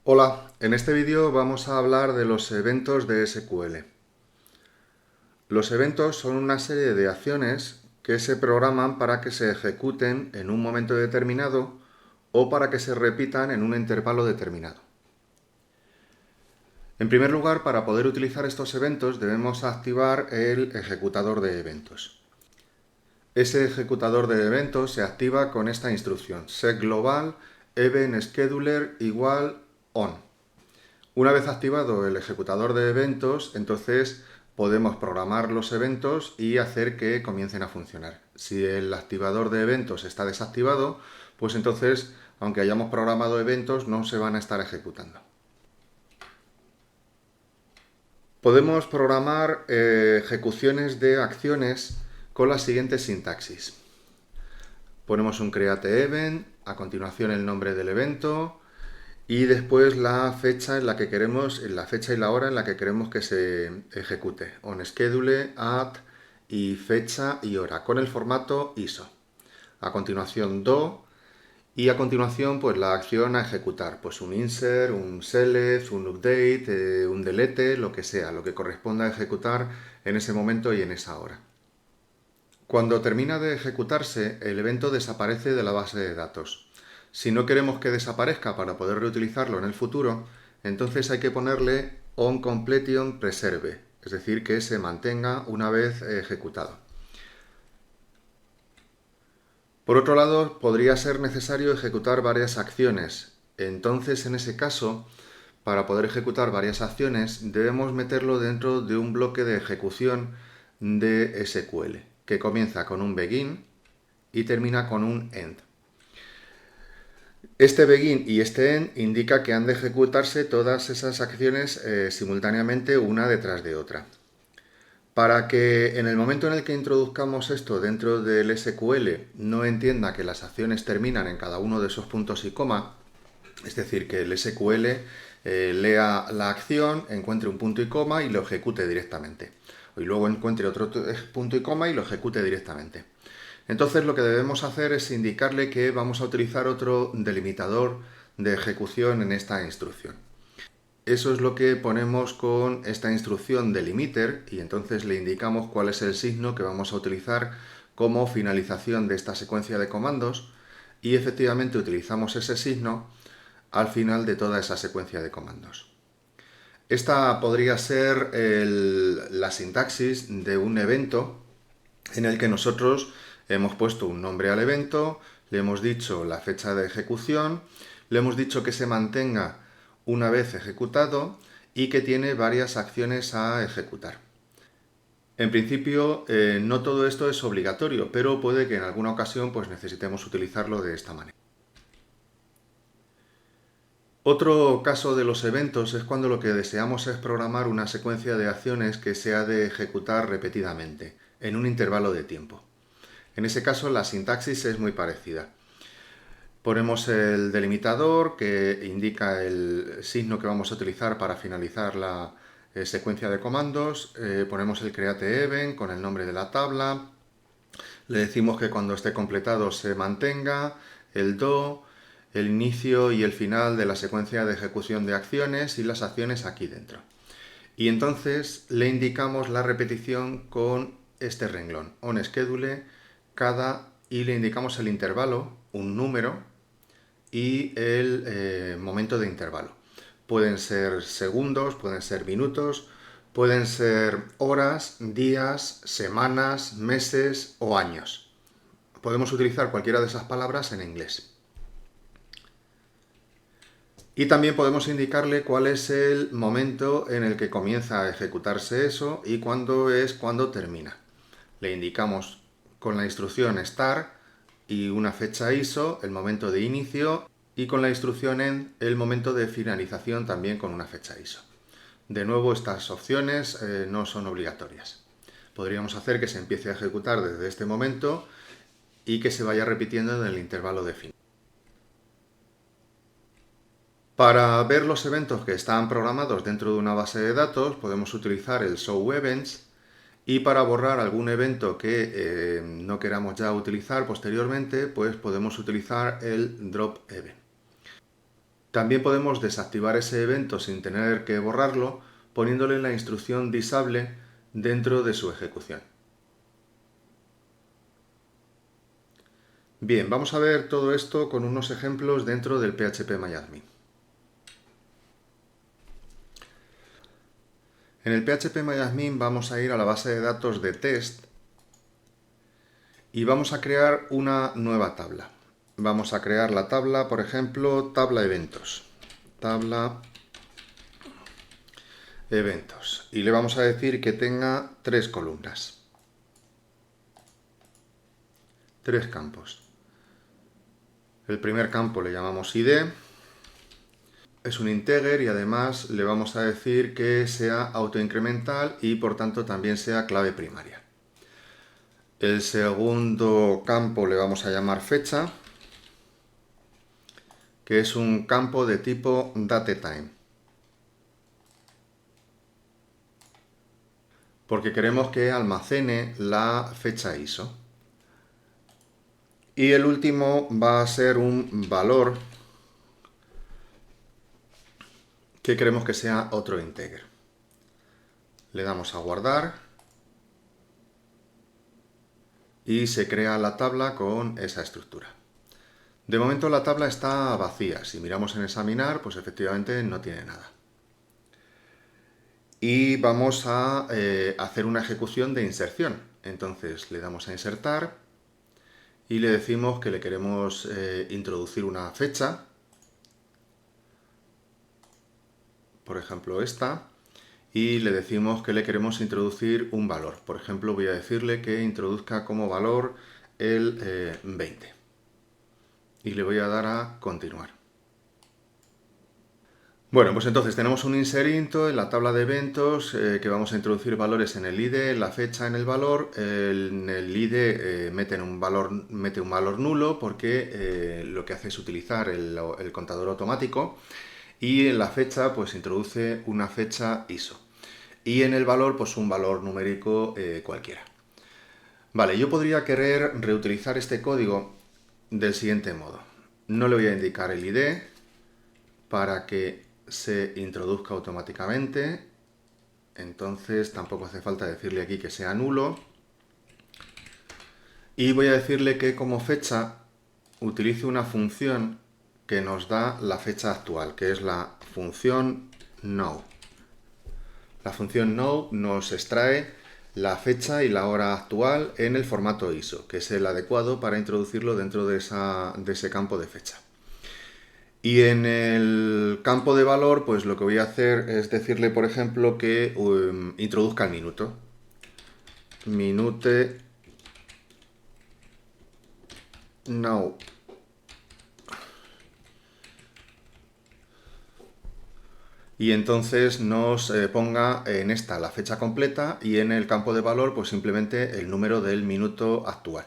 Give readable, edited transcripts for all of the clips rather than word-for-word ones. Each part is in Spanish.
Hola, en este vídeo vamos a hablar de los eventos de SQL. Los eventos son una serie de acciones que se programan para que se ejecuten en un momento determinado o para que se repitan en un intervalo determinado. En primer lugar, para poder utilizar estos eventos debemos activar el ejecutador de eventos. Ese ejecutador de eventos se activa con esta instrucción: set global event scheduler igual on. Una vez activado el ejecutador de eventos, entonces podemos programar los eventos y hacer que comiencen a funcionar. Si el activador de eventos está desactivado, pues entonces, aunque hayamos programado eventos, no se van a estar ejecutando. Podemos programar ejecuciones de acciones con la siguiente sintaxis. Ponemos un create event, a continuación el nombre del evento, y después la fecha en la que queremos, la fecha y la hora en la que queremos que se ejecute. OnSchedule, add y fecha y hora, con el formato ISO. A continuación do y a continuación pues la acción a ejecutar, pues un insert, un select, un update, un delete, lo que sea, lo que corresponda a ejecutar en ese momento y en esa hora. Cuando termina de ejecutarse, el evento desaparece de la base de datos. Si no queremos que desaparezca para poder reutilizarlo en el futuro, entonces hay que ponerle onCompletion preserve, es decir, que se mantenga una vez ejecutado. Por otro lado, podría ser necesario ejecutar varias acciones. Entonces, en ese caso, para poder ejecutar varias acciones, debemos meterlo dentro de un bloque de ejecución de SQL, que comienza con un begin y termina con un end. Este begin y este end indica que han de ejecutarse todas esas acciones simultáneamente una detrás de otra. Para que en el momento en el que introduzcamos esto dentro del SQL no entienda que las acciones terminan en cada uno de esos puntos y coma, es decir, que el SQL lea la acción, encuentre un punto y coma y lo ejecute directamente. Y luego encuentre otro punto y coma y lo ejecute directamente. Entonces lo que debemos hacer es indicarle que vamos a utilizar otro delimitador de ejecución en esta instrucción. Eso es lo que ponemos con esta instrucción delimiter y entonces le indicamos cuál es el signo que vamos a utilizar como finalización de esta secuencia de comandos y efectivamente utilizamos ese signo al final de toda esa secuencia de comandos. Esta podría ser la sintaxis de un evento en el que nosotros hemos puesto un nombre al evento, le hemos dicho la fecha de ejecución, le hemos dicho que se mantenga una vez ejecutado y que tiene varias acciones a ejecutar. En principio, no todo esto es obligatorio, pero puede que en alguna ocasión pues, necesitemos utilizarlo de esta manera. Otro caso de los eventos es cuando lo que deseamos es programar una secuencia de acciones que se ha de ejecutar repetidamente, en un intervalo de tiempo. En ese caso, la sintaxis es muy parecida. Ponemos el delimitador que indica el signo que vamos a utilizar para finalizar la secuencia de comandos. Ponemos el create event con el nombre de la tabla. Le decimos que cuando esté completado se mantenga el do, el inicio y el final de la secuencia de ejecución de acciones y las acciones aquí dentro. Y entonces le indicamos la repetición con este renglón, onSchedule, cada, y le indicamos el intervalo, un número, y el momento de intervalo. Pueden ser segundos, pueden ser minutos, pueden ser horas, días, semanas, meses o años. Podemos utilizar cualquiera de esas palabras en inglés. Y también podemos indicarle cuál es el momento en el que comienza a ejecutarse eso y cuándo es cuando termina. Le indicamos con la instrucción start y una fecha ISO, el momento de inicio, y con la instrucción end, el momento de finalización también con una fecha ISO. De nuevo, estas opciones no son obligatorias. Podríamos hacer que se empiece a ejecutar desde este momento y que se vaya repitiendo en el intervalo de fin. Para ver los eventos que están programados dentro de una base de datos, podemos utilizar el show events, y para borrar algún evento que no queramos ya utilizar posteriormente, pues podemos utilizar el drop event. También podemos desactivar ese evento sin tener que borrarlo poniéndole la instrucción disable dentro de su ejecución. Bien, vamos a ver todo esto con unos ejemplos dentro del PHP-MyAdmin. En el PHP-MyAdmin vamos a ir a la base de datos de test y vamos a crear una nueva tabla. Vamos a crear la tabla, por ejemplo, tabla eventos. Tabla eventos. Y le vamos a decir que tenga 3 columnas. 3 campos. El primer campo le llamamos ID. Es un integer y además le vamos a decir que sea autoincremental y por tanto también sea clave primaria. El segundo campo le vamos a llamar fecha, que es un campo de tipo datetime, porque queremos que almacene la fecha ISO. Y el último va a ser un valor que queremos que sea otro integer. Le damos a guardar y se crea la tabla con esa estructura. De momento la tabla está vacía. Si miramos en examinar, pues efectivamente no tiene nada. Y vamos a hacer una ejecución de inserción. Entonces le damos a insertar y le decimos que le queremos introducir una fecha, por ejemplo esta, y le decimos que le queremos introducir un valor. Por ejemplo, voy a decirle que introduzca como valor el 20. Y le voy a dar a continuar. Bueno, pues entonces tenemos un inserinto en la tabla de eventos que vamos a introducir valores en el ID, la fecha en el valor. En el ID mete un valor nulo porque lo que hace es utilizar el contador automático, y en la fecha pues introduce una fecha ISO. Y en el valor pues un valor numérico cualquiera. Vale, yo podría querer reutilizar este código del siguiente modo. No le voy a indicar el ID para que se introduzca automáticamente, entonces tampoco hace falta decirle aquí que sea nulo, y voy a decirle que como fecha utilice una función que nos da la fecha actual, que es la función now. La función now nos extrae la fecha y la hora actual en el formato ISO, que es el adecuado para introducirlo dentro de ese campo de fecha. Y en el campo de valor, pues lo que voy a hacer es decirle, por ejemplo, que introduzca el minuto. Minute now. Y entonces nos ponga en esta la fecha completa y en el campo de valor pues simplemente el número del minuto actual.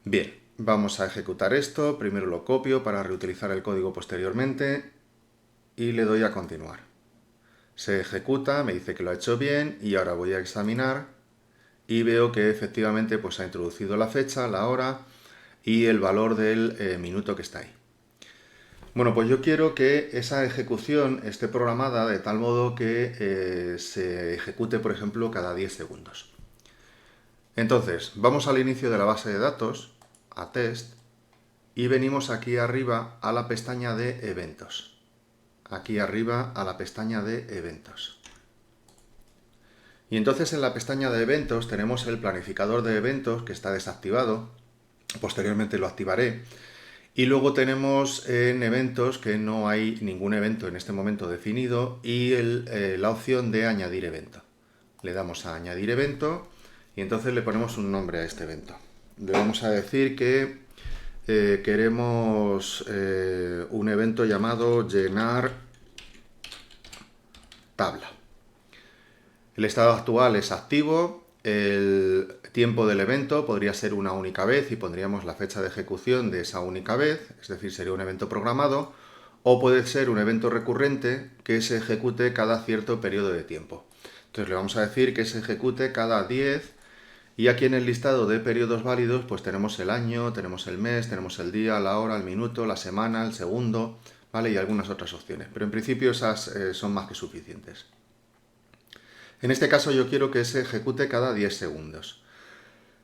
Bien, vamos a ejecutar esto. Primero lo copio para reutilizar el código posteriormente y le doy a continuar. Se ejecuta, me dice que lo ha hecho bien y ahora voy a examinar y veo que efectivamente pues ha introducido la fecha, la hora y el valor del minuto que está ahí. Bueno, pues yo quiero que esa ejecución esté programada de tal modo que se ejecute, por ejemplo, cada 10 segundos. Entonces, vamos al inicio de la base de datos, a test, y venimos aquí arriba a la pestaña de eventos. Aquí arriba a la pestaña de eventos. Y entonces en la pestaña de eventos tenemos el planificador de eventos que está desactivado. Posteriormente lo activaré. Y luego tenemos en eventos que no hay ningún evento en este momento definido y la opción de añadir evento. Le damos a añadir evento y entonces le ponemos un nombre a este evento. Le vamos a decir que queremos un evento llamado llenar tabla. El estado actual es activo. El tiempo del evento podría ser una única vez y pondríamos la fecha de ejecución de esa única vez, es decir, sería un evento programado, o puede ser un evento recurrente que se ejecute cada cierto periodo de tiempo. Entonces le vamos a decir que se ejecute cada 10 y aquí en el listado de periodos válidos pues tenemos el año, tenemos el mes, tenemos el día, la hora, el minuto, la semana, el segundo. ¿vale? Y algunas otras opciones, pero en principio esas son más que suficientes. En este caso yo quiero que se ejecute cada 10 segundos.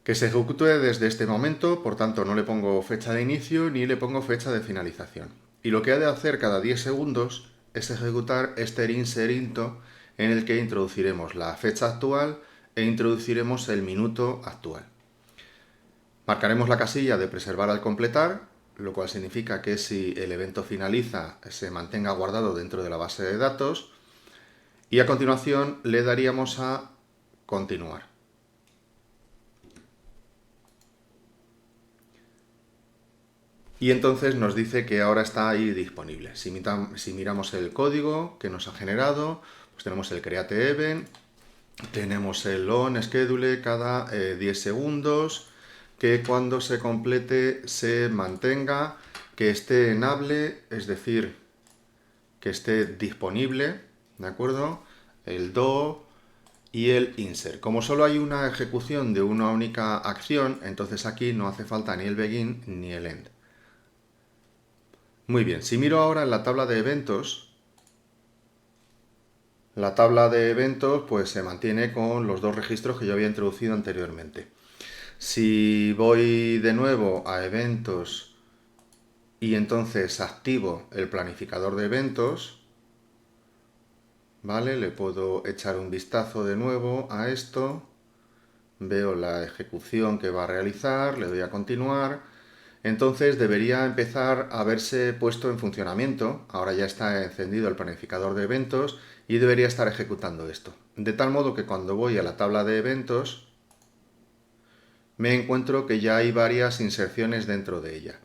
Que se ejecute desde este momento, por tanto no le pongo fecha de inicio ni le pongo fecha de finalización. Y lo que ha de hacer cada 10 segundos es ejecutar este inserinto en el que introduciremos la fecha actual e introduciremos el minuto actual. Marcaremos la casilla de preservar al completar, lo cual significa que si el evento finaliza se mantenga guardado dentro de la base de datos y a continuación le daríamos a continuar. Y entonces nos dice que ahora está ahí disponible. Si miramos el código que nos ha generado, pues tenemos el create event, tenemos el on schedule cada 10 segundos, que cuando se complete se mantenga, que esté enable, es decir, que esté disponible, ¿de acuerdo? El do y el insert. Como solo hay una ejecución de una única acción, entonces aquí no hace falta ni el begin ni el end. Muy bien, si miro ahora en la tabla de eventos pues se mantiene con los dos registros que yo había introducido anteriormente. Si voy de nuevo a eventos y entonces activo el planificador de eventos, ¿vale? Le puedo echar un vistazo de nuevo a esto, veo la ejecución que va a realizar, le doy a continuar. Entonces debería empezar a haberse puesto en funcionamiento, ahora ya está encendido el planificador de eventos y debería estar ejecutando esto. De tal modo que cuando voy a la tabla de eventos me encuentro que ya hay varias inserciones dentro de ella.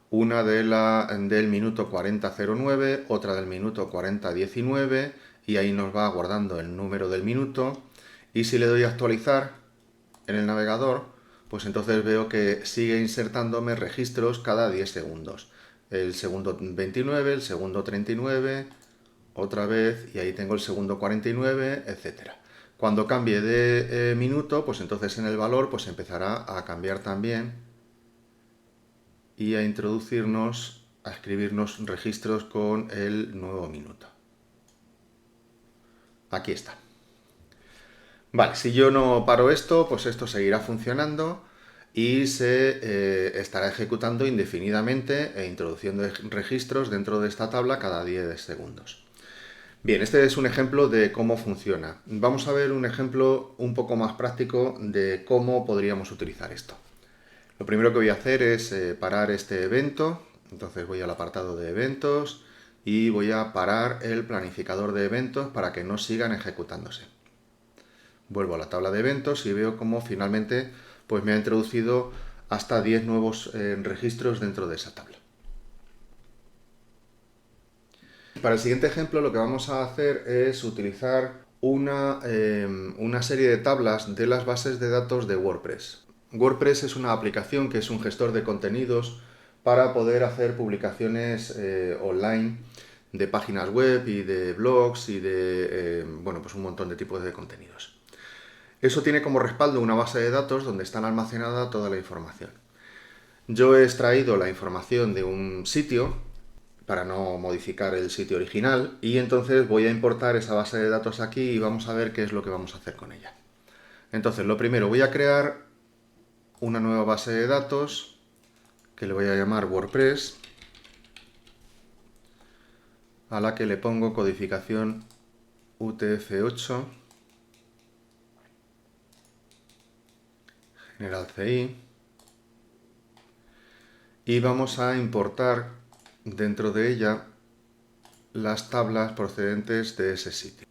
Una del minuto 40:09, otra del minuto 40:19 y ahí nos va guardando el número del minuto y si le doy a actualizar en el navegador pues entonces veo que sigue insertándome registros cada 10 segundos. El segundo 29, el segundo 39, otra vez, y ahí tengo el segundo 49, etc. Cuando cambie de minuto, pues entonces en el valor pues empezará a cambiar también y a introducirnos, a escribirnos registros con el nuevo minuto. Aquí está. Vale, si yo no paro esto, pues esto seguirá funcionando y se estará ejecutando indefinidamente e introduciendo registros dentro de esta tabla cada 10 segundos. Bien, este es un ejemplo de cómo funciona. Vamos a ver un ejemplo un poco más práctico de cómo podríamos utilizar esto. Lo primero que voy a hacer es parar este evento, entonces voy al apartado de eventos y voy a parar el planificador de eventos para que no sigan ejecutándose. Vuelvo a la tabla de eventos y veo cómo finalmente pues me ha introducido hasta 10 nuevos registros dentro de esa tabla. Para el siguiente ejemplo lo que vamos a hacer es utilizar una serie de tablas de las bases de datos de WordPress. WordPress es una aplicación que es un gestor de contenidos para poder hacer publicaciones online de páginas web y de blogs y de bueno, pues un montón de tipos de contenidos. Eso tiene como respaldo una base de datos donde está almacenada toda la información. Yo he extraído la información de un sitio para no modificar el sitio original y entonces voy a importar esa base de datos aquí y vamos a ver qué es lo que vamos a hacer con ella. Entonces, lo primero, voy a crear una nueva base de datos que le voy a llamar WordPress, a la que le pongo codificación UTF-8, General CI, y vamos a importar dentro de ella las tablas procedentes de ese sitio.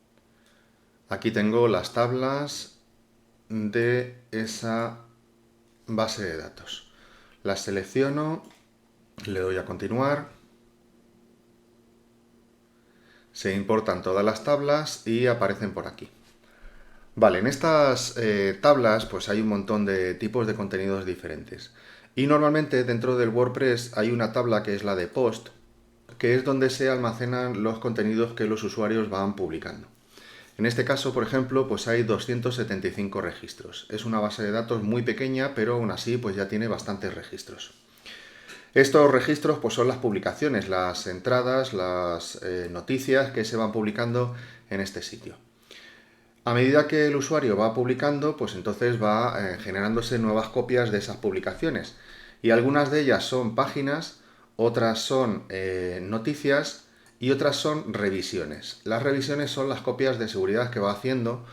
Aquí tengo las tablas de esa base de datos. Las selecciono, le doy a continuar, se importan todas las tablas y aparecen por aquí. Vale, en estas tablas pues hay un montón de tipos de contenidos diferentes. Y normalmente dentro del WordPress hay una tabla que es la de post, que es donde se almacenan los contenidos que los usuarios van publicando. En este caso, por ejemplo, pues hay 275 registros. Es una base de datos muy pequeña, pero aún así pues ya tiene bastantes registros. Estos registros pues, son las publicaciones, las entradas, las noticias que se van publicando en este sitio. A medida que el usuario va publicando, pues entonces va generándose nuevas copias de esas publicaciones. Y algunas de ellas son páginas, otras son noticias y otras son revisiones. Las revisiones son las copias de seguridad que va haciendo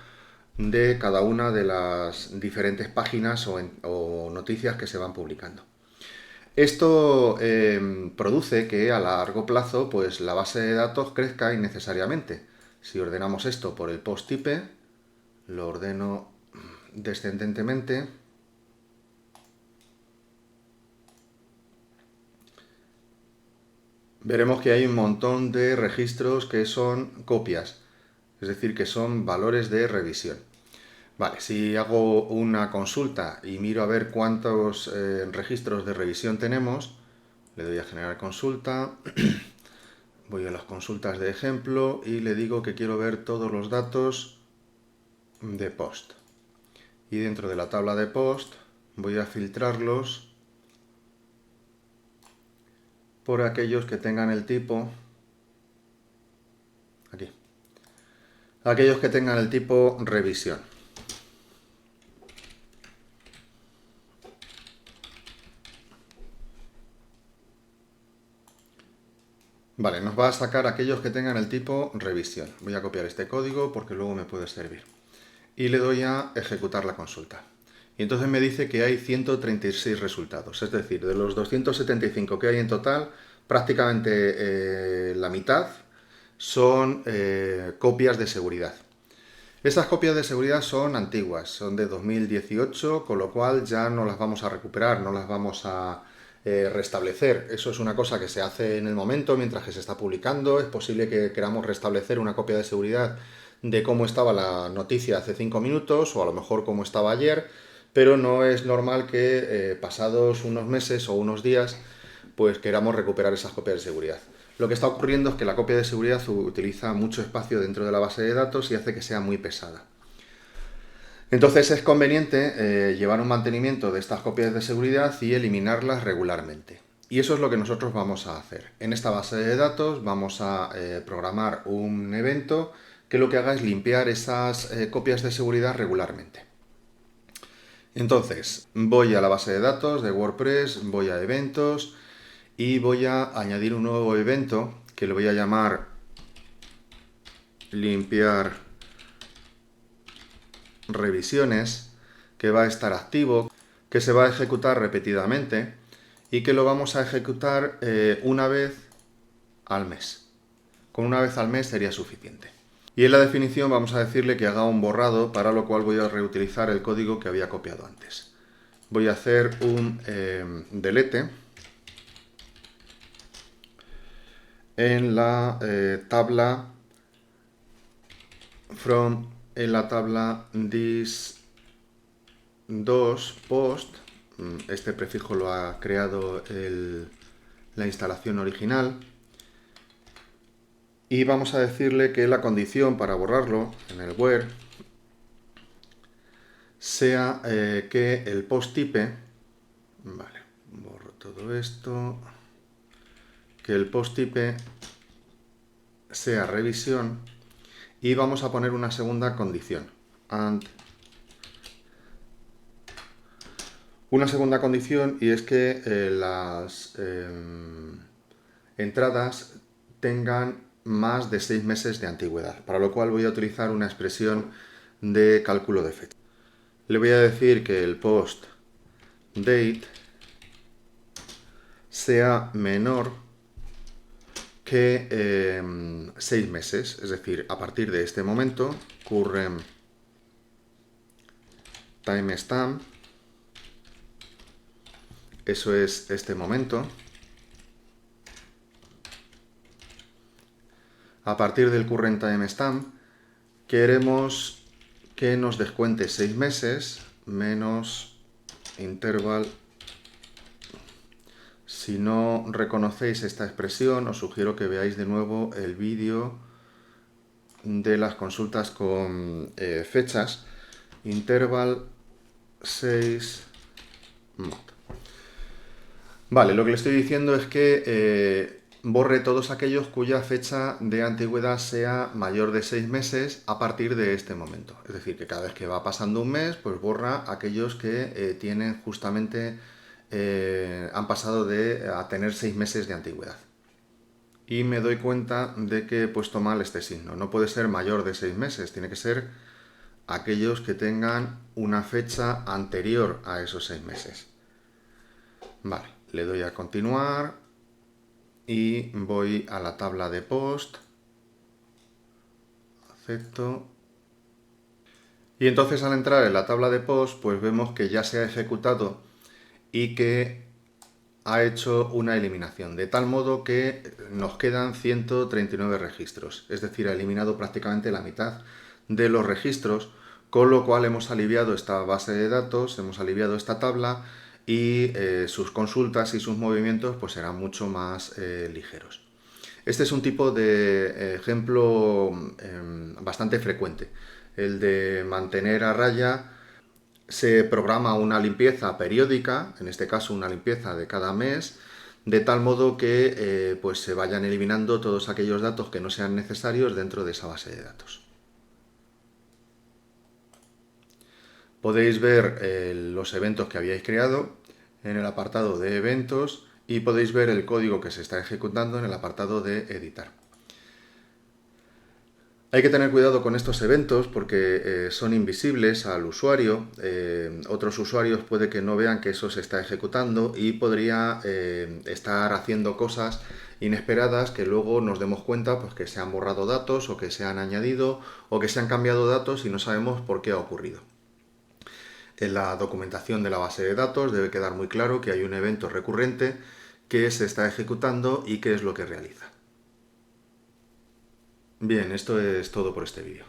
de cada una de las diferentes páginas o noticias que se van publicando. Esto produce que a largo plazo pues, la base de datos crezca innecesariamente. Si ordenamos esto por el post type, lo ordeno descendentemente, veremos que hay un montón de registros que son copias, es decir, que son valores de revisión. Vale, si hago una consulta y miro a ver cuántos registros de revisión tenemos, le doy a generar consulta, voy a las consultas de ejemplo y le digo que quiero ver todos los datos de post. Y dentro de la tabla de post voy a filtrarlos por aquellos que tengan el tipo, aquí, aquellos que tengan el tipo revisión. Vale, nos va a sacar aquellos que tengan el tipo revisión. Voy a copiar este código porque luego me puede servir. Y le doy a ejecutar la consulta. Y entonces me dice que hay 136 resultados. Es decir, de los 275 que hay en total, prácticamente la mitad son copias de seguridad. Esas copias de seguridad son antiguas, son de 2018, con lo cual ya no las vamos a recuperar, no las vamos a restablecer. Eso es una cosa que se hace en el momento mientras que se está publicando. Es posible que queramos restablecer una copia de seguridad de cómo estaba la noticia hace 5 minutos o a lo mejor cómo estaba ayer, pero no es normal que pasados unos meses o unos días pues queramos recuperar esas copias de seguridad. Lo que está ocurriendo es que la copia de seguridad utiliza mucho espacio dentro de la base de datos y hace que sea muy pesada. Entonces es conveniente llevar un mantenimiento de estas copias de seguridad y eliminarlas regularmente. Y eso es lo que nosotros vamos a hacer. En esta base de datos vamos a programar un evento que lo que haga es limpiar esas copias de seguridad regularmente. Entonces voy a la base de datos de WordPress, voy a eventos y voy a añadir un nuevo evento que le voy a llamar limpiar revisiones, que va a estar activo, que se va a ejecutar repetidamente y que lo vamos a ejecutar una vez al mes. Con una vez al mes sería suficiente. Y en la definición vamos a decirle que haga un borrado, para lo cual voy a reutilizar el código que había copiado antes. Voy a hacer un delete en la tabla from, en la tabla this 2 post. Este prefijo lo ha creado la instalación original. Y vamos a decirle que la condición para borrarlo en el where sea que el post type, vale, borro todo esto, que el post type sea revisión y vamos a poner una segunda condición. Una segunda condición, y es que las entradas tengan más de 6 meses de antigüedad, para lo cual voy a utilizar una expresión de cálculo de fecha. Le voy a decir que el post date sea menor que 6 meses, es decir, a partir de este momento, current timestamp, eso es este momento. A partir del current timestamp queremos que nos descuente 6 meses menos interval. Si no reconocéis esta expresión, os sugiero que veáis de nuevo el vídeo de las consultas con fechas. Interval 6 mod. Vale, lo que le estoy diciendo es que borre todos aquellos cuya fecha de antigüedad sea mayor de 6 meses a partir de este momento. Es decir, que cada vez que va pasando un mes, pues borra aquellos que tienen justamente, han pasado a tener 6 meses de antigüedad. Y me doy cuenta de que he puesto mal este signo. No puede ser mayor de 6 meses, tiene que ser aquellos que tengan una fecha anterior a esos 6 meses. Vale, le doy a continuar y voy a la tabla de post, acepto. Y entonces al entrar en la tabla de post, pues vemos que ya se ha ejecutado y que ha hecho una eliminación, de tal modo que nos quedan 139 registros, es decir, ha eliminado prácticamente la mitad de los registros, con lo cual hemos aliviado esta base de datos, hemos aliviado esta tabla y sus consultas y sus movimientos pues serán mucho más ligeros. Este es un tipo de ejemplo bastante frecuente, el de mantener a raya. Se programa una limpieza periódica, en este caso una limpieza de cada mes, de tal modo que pues se vayan eliminando todos aquellos datos que no sean necesarios dentro de esa base de datos. Podéis ver los eventos que habíais creado en el apartado de eventos y podéis ver el código que se está ejecutando en el apartado de editar. Hay que tener cuidado con estos eventos porque son invisibles al usuario. Otros usuarios puede que no vean que eso se está ejecutando y podría estar haciendo cosas inesperadas que luego nos demos cuenta pues, que se han borrado datos o que se han añadido o que se han cambiado datos y no sabemos por qué ha ocurrido. En la documentación de la base de datos debe quedar muy claro que hay un evento recurrente que se está ejecutando y qué es lo que realiza. Bien, esto es todo por este vídeo.